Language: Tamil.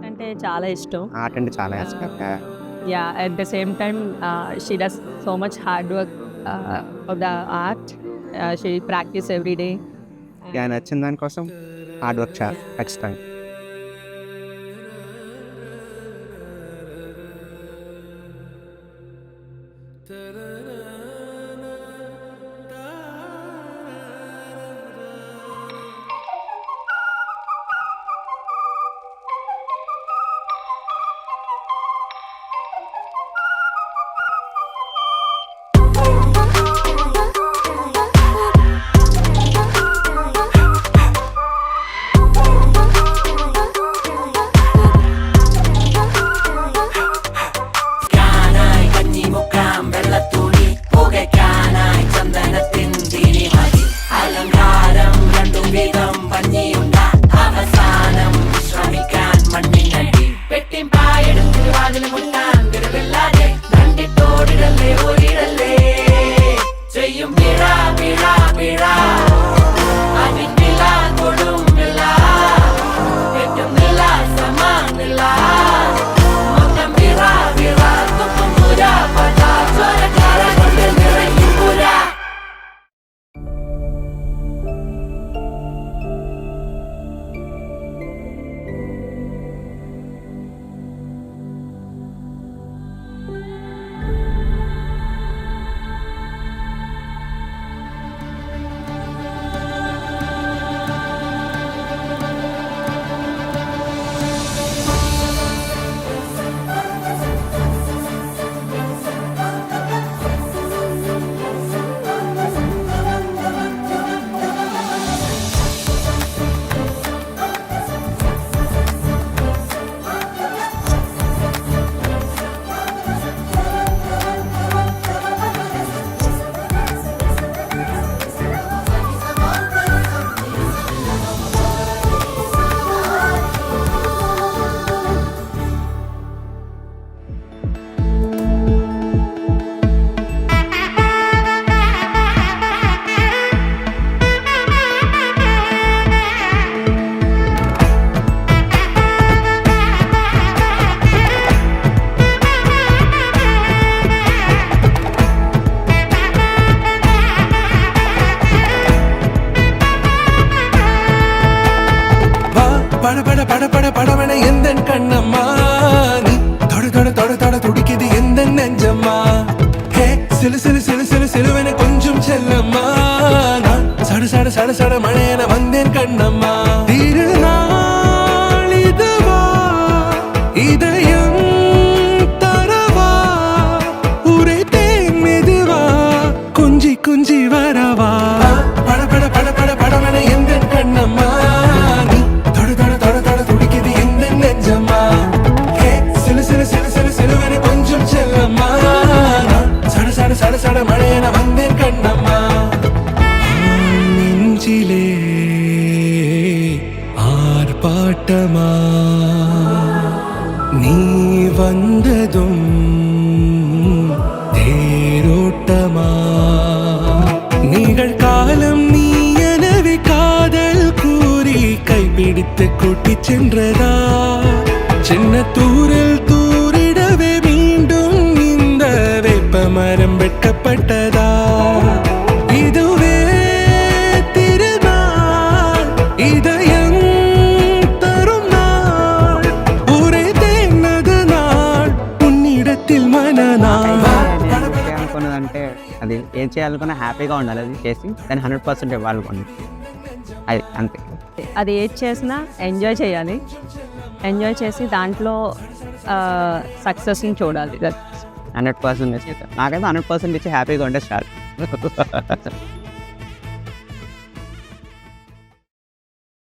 అంటే చాలా ఇష్టం. ఆర్ట్ అంటే చాలా ఇష్టం. Yeah, at the same time, she does so much hard work for the art. She practice every day. నచ్చిన దానికోసం హార్డ్ వర్క్ చేయాలి ఖచ్చితంగా. படபட எந்தன் கண்ணம்மா நீ தொட தொட தொட தொட துடிக்குது எந்தன் நெஞ்சம்மா ஹே சிலு சிலு சிலு சிலு சிலுவென கொஞ்சம் செல்லம்மா நான் சட சட சட சட மழையென வந்தேன் கண்ணம்மா திருநாள் இதுவா இதயம் தரவா உரைத்தேன் மெதுவா குஞ்சி குஞ்சி வரவா படபட படபட படவென எந்தன் கண்ணம்மா சட சட மழையென வந்தேன் கண்ணம்மா சென்றதா சின்ன தூரில் தூரிடவே மீண்டும் இந்த வேப்ப மரம் வெட்கப்பட்டதா இதுவே திருநாள் இதயம் தரும் நாள் ஒரே தேனது நாள் உன்னிடத்தில் மனநாள் అనుకున్నదంటే అది ఏం చేయాలనుకున్నా హ్యాపీగా ఉండాలి, అది చేసి దాన్ని 100% ఇవ్వాలనుకోండి, అది అంతే. అది ఏది చేసినా ఎంజాయ్ చేయాలి, ఎంజాయ్ చేసి దాంట్లో సక్సెస్ని చూడాలి. 100% నాకైతే 100% ఇచ్చి హ్యాపీగా ఉంటే చాలు.